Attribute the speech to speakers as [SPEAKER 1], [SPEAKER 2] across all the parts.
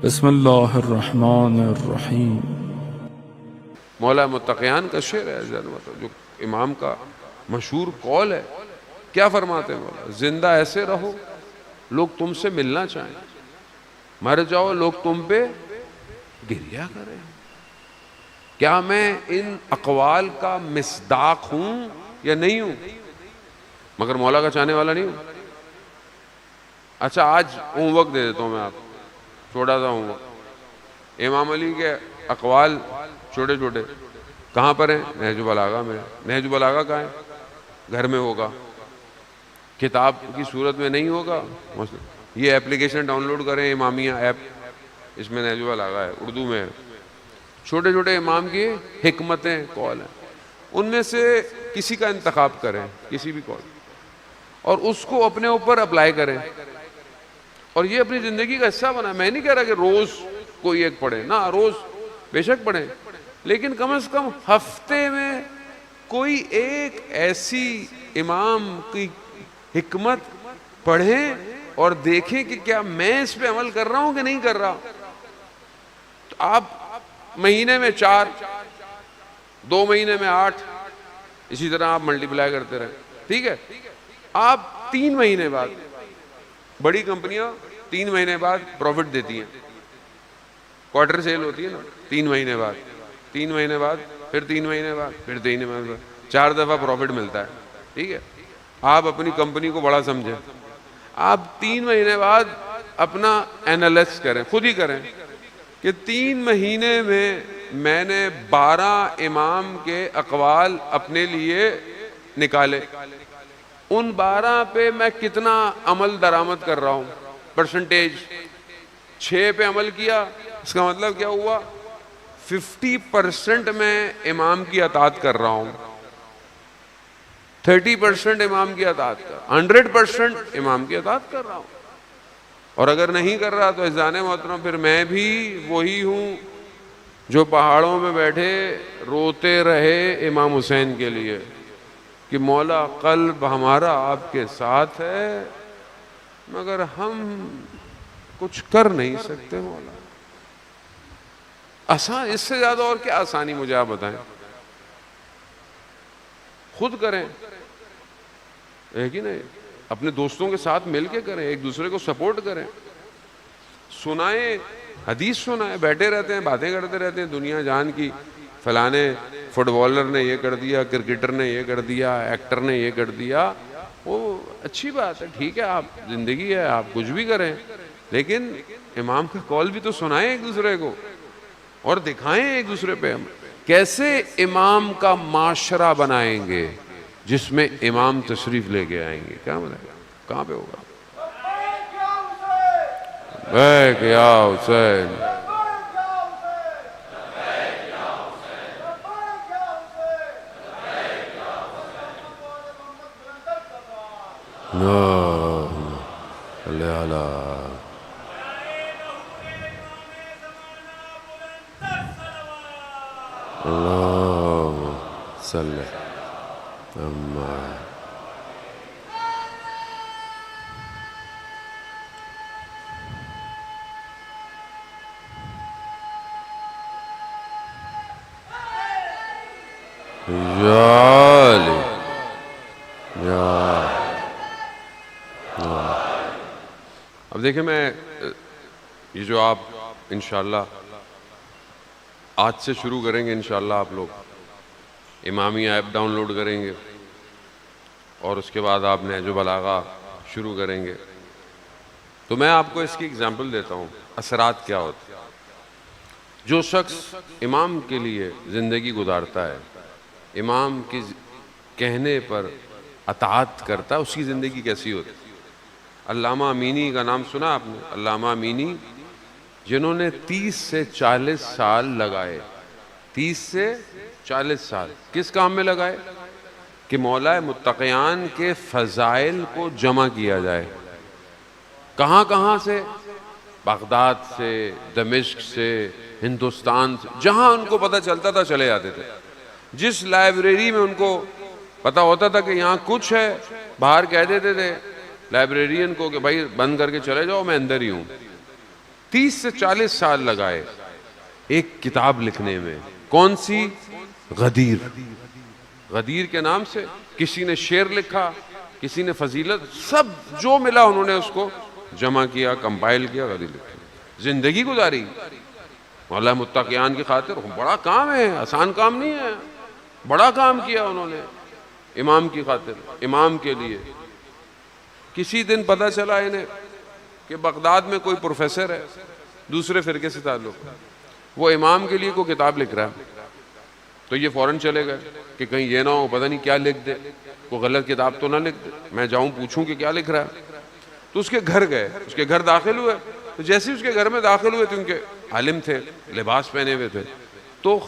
[SPEAKER 1] بسم اللہ الرحمن الرحیم۔
[SPEAKER 2] مولا متقیان کا شعر ہے جو امام کا مشہور قول ہے۔ کیا فرماتے ہیں مولا؟ زندہ ایسے رہو لوگ تم سے ملنا چاہیں، مر جاؤ لوگ تم پہ گریا کریں۔ کیا میں ان اقوال کا مصداق ہوں یا نہیں ہوں؟ مگر مولا کا چاہنے والا نہیں ہوں۔ اچھا آج ہوم ورک دے دیتا ہوں میں آپ، چھوٹا سا ہوم ورک۔ امام علی کے اقوال چھوٹے چھوٹے کہاں پر ہیں؟ نہج البلاغہ میں۔ نہج البلاغہ کہاں ہے؟ گھر میں ہوگا، کتاب کی صورت میں نہیں ہوگا۔ یہ اپلیکیشن ڈاؤن لوڈ کریں، امامیہ ایپ، اس میں نہج البلاغہ ہے، اردو میں ہے۔ چھوٹے چھوٹے امام کی حکمتیں، قول ہیں، ان میں سے کسی کا انتخاب کریں، کسی بھی قول، اور اس کو اپنے اوپر اپلائی کریں اور یہ اپنی زندگی کا حصہ بنا۔ میں نہیں کہہ رہا کہ روز کوئی ایک پڑھیں، نہ روز بے شک پڑھیں، لیکن کم از کم ہفتے میں کوئی ایک ایسی امام کی حکمت پڑھیں اور دیکھیں کہ کیا میں اس پہ عمل کر رہا ہوں کہ نہیں کر رہا۔ تو آپ مہینے میں 4، 2 مہینے میں 8، اسی طرح آپ ملٹی پلائی کرتے رہیں، ٹھیک ہے؟ آپ 3 مہینے بعد، بڑی کمپنیاں 3 مہینے بعد پروفٹ دیتی ہیں، کوارٹر سیل ہوتی ہے نا، 3 مہینے بعد، 3 مہینے بعد، پھر 3 مہینے بعد، پھر 3 مہینے بعد، 4 دفعہ پروفٹ ملتا ہے، ٹھیک ہے؟ آپ اپنی کمپنی کو بڑا سمجھیں، آپ 3 مہینے بعد اپنا اینالائز کریں، خود ہی کریں کہ 3 مہینے میں نے 12 امام کے اقوال اپنے لیے نکالے، ان 12 پہ میں کتنا عمل درآمد کر رہا ہوں، پرسنٹیج۔ 6 پہ عمل کیا، اس کا مطلب کیا ہوا؟ 50% میں امام کی اطاعت کر رہا ہوں، 30% امام کی اطاعت کر، 100% امام کی اطاعت کر رہا ہوں۔ اور اگر نہیں کر رہا تو عزیزان محترم پھر میں بھی وہی ہوں جو پہاڑوں میں بیٹھے روتے رہے امام حسین کے لیے کہ مولا قلب ہمارا آپ کے ساتھ ہے مگر ہم کچھ کر نہیں سکتے مولا۔ آسان اس سے زیادہ اور کیا آسانی مجھے آپ بتائیں؟ خود کریں، ہے کہ نہیں؟ اپنے دوستوں کے ساتھ مل کے کریں، ایک دوسرے کو سپورٹ کریں، سنائیں، حدیث سنائیں، بیٹھے رہتے ہیں باتیں کرتے رہتے ہیں دنیا جان کی، فلانے فٹ بالر نے یہ کر دیا، کرکٹر نے یہ کر دیا، ایکٹر نے یہ کر دیا۔ وہ اچھی بات ہے، ٹھیک ہے، آپ زندگی ہے، آپ کچھ بھی کریں، لیکن امام کا قول بھی تو سنائیں ایک دوسرے کو اور دکھائیں ایک دوسرے پہ ہم کیسے امام کا معاشرہ بنائیں گے جس میں امام تشریف لے کے آئیں گے۔ کیا بنائیں گے؟ کہاں پہ ہوگا؟ بیک یا حسین، اللہم صلی علی اللہم صلی اب دیکھیں میں یہ جو آپ انشاءاللہ آج سے شروع کریں گے، انشاءاللہ آپ لوگ امامیہ ایپ ڈاؤن لوڈ کریں گے اور اس کے بعد آپ نہج البلاغہ شروع کریں گے، تو میں آپ کو اس کی اگزامپل دیتا ہوں اثرات کیا ہوتے ہیں۔ جو شخص امام کے لیے زندگی گزارتا ہے، امام کی کہنے پر اطاعت کرتا ہے، اس کی زندگی کیسی ہوتی ہے؟ علامہ امینی کا نام سنا آپ نے؟ علامہ امینی جنہوں نے 30 سے 40 سال لگائے، 30 سے 40 سال کس کام میں لگائے؟ کہ مولا متقیان کے فضائل کو جمع کیا جائے۔ کہاں کہاں سے؟ بغداد سے، دمشق سے، ہندوستان سے، جہاں ان کو پتہ چلتا تھا چلے جاتے تھے۔ جس لائبریری میں ان کو پتہ ہوتا تھا کہ یہاں کچھ ہے، باہر کہہ دیتے تھے لائبریرین کو کہ بھائی بند کر کے چلے جاؤ، میں اندر ہی ہوں۔ 30 سے 40 سال لگائے ایک کتاب لکھنے میں. کون سی؟ غدیر. غدیر کے نام سے کسی نے شعر لکھا, کسی نے فضیلت, سب جو ملا انہوں نے اس کو جمع کیا, کمپائل کیا, غدیر لکھا. زندگی گزاری مولا متقیان کی خاطر. بڑا کام ہے, آسان کام نہیں ہے, بڑا کام کیا انہوں نے امام کی خاطر, امام کے لیے. کسی دن پتہ چلا انہیں کہ بغداد میں کوئی پروفیسر ہے دوسرے فرقے سے تعلق, وہ امام کے لیے کوئی کتاب لکھ رہا ہے. تو یہ فوراً چلے گئے کہ کہیں یہ نہ ہو پتہ نہیں کیا لکھ دے, کوئی غلط کتاب تو نہ لکھ دے, میں جاؤں پوچھوں کہ کیا لکھ رہا ہے. تو اس کے گھر گئے, اس کے گھر داخل ہوئے. تو جیسے اس کے گھر میں داخل ہوئے تو ان کے عالم تھے, لباس پہنے ہوئے تھے, تو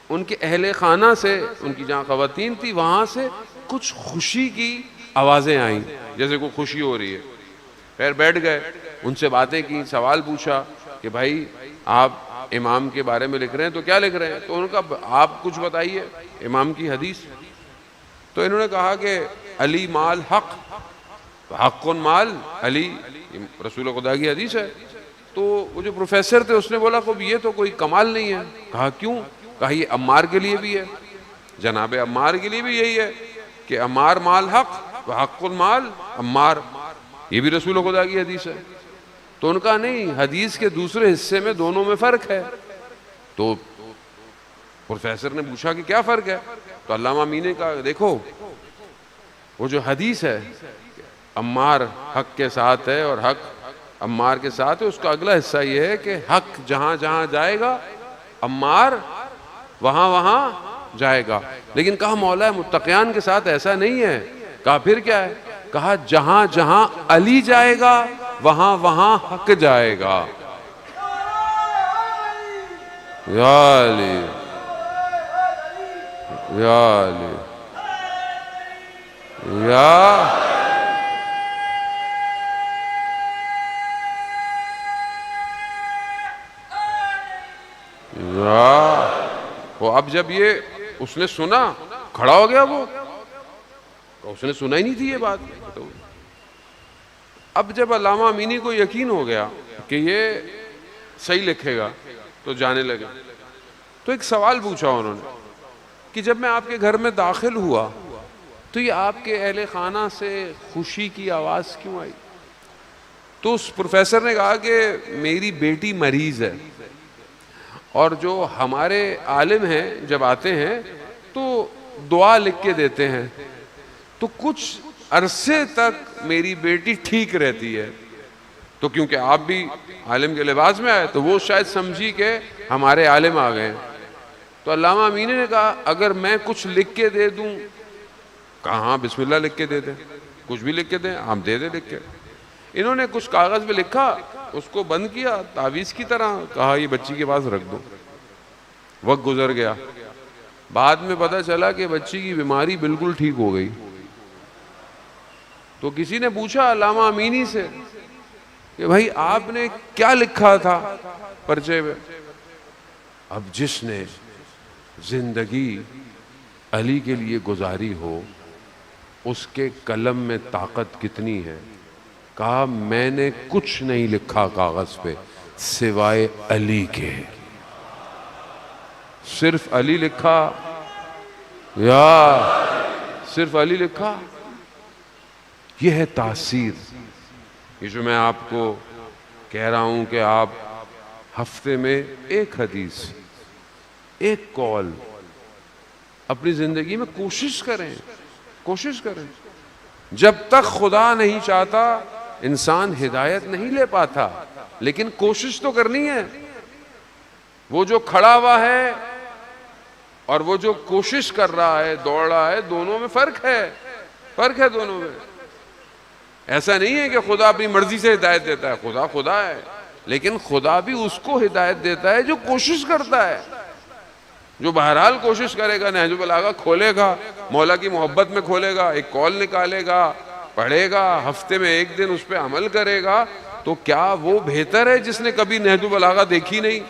[SPEAKER 2] ان کے اہل خانہ سے, ان کی جہاں خواتین تھی وہاں سے کچھ خوشی کی آوازیں آئیں, جیسے کوئی خوشی ہو رہی ہے. پھر بیٹھ گئے, ان سے باتیں کی, سوال پوچھا کہ بھائی آپ امام کے بارے میں لکھ رہے ہیں تو کیا لکھ رہے ہیں؟ تو انہوں نے کہا آپ کچھ بتائیے امام کی حدیث. تو انہوں نے کہا کہ علی مال حق, حق مال علی, رسول خدا کی حدیث ہے. تو وہ جو پروفیسر تھے اس نے بولا کہ یہ تو کوئی کمال نہیں ہے. کہا کیوں؟ کہا یہ عمار کے لیے بھی ہے, جناب عمار کے لیے بھی یہی ہے کہ عمار مال حق و حق المال عمار, یہ بھی رسول خدا کی حدیث ہے. تو ان کا نہیں, حدیث کے دوسرے حصے میں دونوں میں فرق ہے. تو پروفیسر نے پوچھا کہ کیا فرق ہے؟ تو علامہ امین نے کہا دیکھو وہ جو حدیث ہے عمار حق کے ساتھ ہے اور حق عمار کے ساتھ ہے, اس کا اگلا حصہ یہ ہے کہ حق جہاں جہاں جائے گا عمار وہاں وہاں جائے گا. لیکن کہا مولا متقیان کے ساتھ ایسا نہیں ہے. کہا پھر کیا ہے؟ کہا جہاں جہاں علی جائے گا وہاں وہاں حق جائے گا. یا علی یا علی یا وہ. اب جب یہ اس نے سنا کھڑا ہو گیا, وہ اس نے سنا ہی نہیں تھی یہ بات. اب جب علامہ امینی کو یقین ہو گیا کہ یہ صحیح لکھے گا تو جانے لگے. تو ایک سوال پوچھا انہوں نے کہ جب میں آپ کے گھر میں داخل ہوا تو یہ آپ کے اہل خانہ سے خوشی کی آواز کیوں آئی؟ تو اس پروفیسر نے کہا کہ میری بیٹی مریض ہے, اور جو ہمارے عالم ہیں جب آتے ہیں تو دعا لکھ کے دیتے ہیں, تو کچھ عرصے تک میری بیٹی ٹھیک رہتی ہے. تو کیونکہ آپ بھی عالم کے لباس میں آئے تو وہ شاید سمجھی کہ ہمارے عالم آ گئے ہیں. تو علامہ امینی نے کہا اگر میں کچھ لکھ کے دے دوں؟ کہا ہاں بسم اللہ لکھ کے دے دیں, کچھ بھی لکھ کے دیں, ہم دے دیں لکھ کے. انہوں نے کچھ کاغذ پہ لکھا, اس کو بند کیا تعویذ کی طرح, کہا یہ بچی کے پاس رکھ دو. وقت گزر گیا, بعد میں پتہ چلا کہ بچی کی بیماری بالکل ٹھیک ہو گئی. تو کسی نے پوچھا علامہ امینی سے کہ بھائی آپ نے کیا لکھا تھا پرچے میں؟ اب جس نے زندگی علی کے لیے گزاری ہو اس کے قلم میں طاقت کتنی ہے. کہا میں نے کچھ نہیں لکھا کاغذ پہ سوائے علی کے, صرف علی لکھا, یا صرف علی لکھا. یہ ہے تاثیر. یہ جو میں آپ کو کہہ رہا ہوں کہ آپ ہفتے میں ایک حدیث, ایک قول اپنی زندگی میں کوشش کریں, کوشش کریں. جب تک خدا نہیں چاہتا انسان ہدایت نہیں لے پاتا, لیکن کوشش تو کرنی ہے. وہ جو کھڑا ہوا ہے اور وہ جو کوشش کر رہا ہے, دوڑ رہا ہے, دونوں میں فرق ہے, فرق ہے دونوں میں. ایسا نہیں ہے کہ خدا اپنی مرضی سے ہدایت دیتا ہے, خدا خدا ہے, لیکن خدا بھی اس کو ہدایت دیتا ہے جو کوشش کرتا ہے, جو بہرحال کوشش کرے گا, نہج البلاغہ کھولے گا, مولا کی محبت میں کھولے گا, ایک قول نکالے گا, پڑھے گا, ہفتے میں ایک دن اس پہ عمل کرے گا. تو کیا وہ بہتر ہے جس نے کبھی نہج البلاغہ دیکھی نہیں؟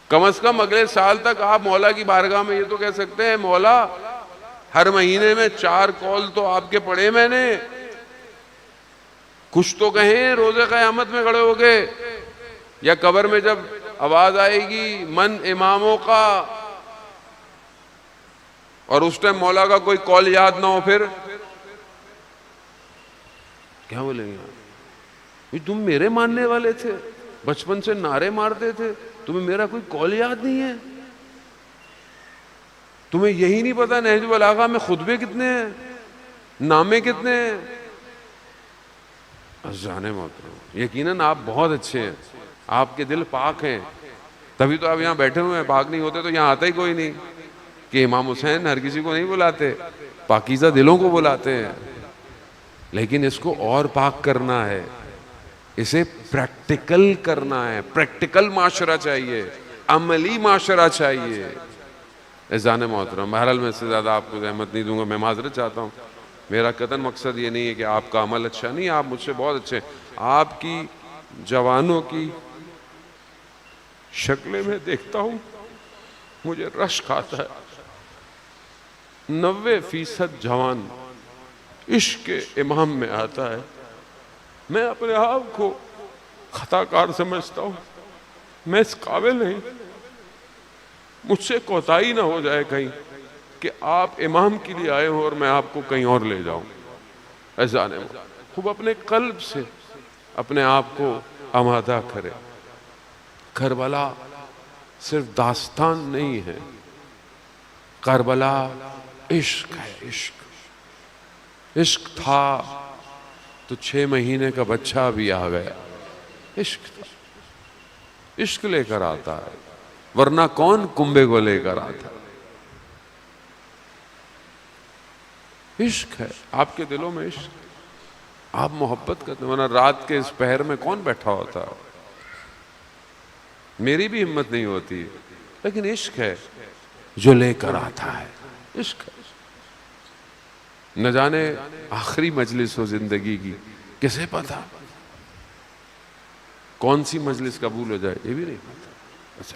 [SPEAKER 2] کم از کم اگلے سال تک آپ مولا کی بارگاہ میں یہ تو کہہ سکتے ہیں مولا ہر مہینے میں 4 قول تو آپ کے پڑھے میں نے, کچھ تو کہیں روز قیامت میں کھڑے ہو گئے یا قبر میں جب آواز آئے گی من اماموں کا، اور اس ٹائم مولا کا کوئی قول یاد نہ ہو، پھر کیا بولیں گے؟ تم میرے ماننے والے تھے، بچپن سے نعرے مارتے تھے، تمہیں میرا کوئی قول یاد نہیں ہے؟ تمہیں یہی نہیں پتا نہج البلاغہ میں خطبے کتنے ہیں، نامے کتنے ہیں؟ جانے محترم، یقیناً آپ بہت اچھے ہیں، آپ کے دل پاک ہیں، تبھی تو آپ یہاں بیٹھے ہوئے ہیں۔ پاک نہیں ہوتے تو یہاں آتا ہی کوئی نہیں، کہ امام حسین ہر کسی کو نہیں بلاتے، پاکیزہ دلوں کو بلاتے ہیں۔ لیکن اس کو اور پاک کرنا ہے، اسے پریکٹیکل کرنا ہے، پریکٹیکل معاشرہ چاہیے، عملی معاشرہ چاہیے۔ اذان محترم، بہرحال میں اس سے زیادہ آپ کو زحمت نہیں دوں گا، میں معذرت چاہتا ہوں۔ میرا قطعاً مقصد یہ نہیں ہے کہ آپ کا عمل اچھا نہیں، آپ مجھ سے بہت اچھے ہیں۔ آپ کی جوانوں کی شکلیں میں دیکھتا ہوں، مجھے رشک آتا ہے۔ 90% جوان عشق امام میں آتا ہے۔ میں اپنے آپ کو خطا کار سمجھتا ہوں، میں اس قابل نہیں، مجھ سے کوتاہی نہ ہو جائے کہیں کہ آپ امام کے لیے آئے ہوں اور میں آپ کو کہیں اور لے جاؤں۔ اذان خوب اپنے قلب سے اپنے آپ کو آمادہ کرے۔ کربلا صرف داستان نہیں ہے، کربلا عشق ہے، عشق۔ عشق تھا تو 6 مہینے کا بچہ بھی آ گیا، عشق تھا۔ عشق لے کر آتا ہے، ورنہ کون کنبے کو لے کر آتا ہے؟ عشق ہے، آپ کے دلوں میں عشق، آپ محبت کرتے ہیں، ورنہ رات کے اس پہر میں کون بیٹھا ہوتا ہے؟ میری بھی ہمت نہیں ہوتی، لیکن عشق ہے جو لے کر آتا ہے، عشق ہے۔ نہ جانے آخری مجلس ہو زندگی کی، کسے پتا کون سی مجلس قبول ہو جائے، یہ بھی نہیں پتا۔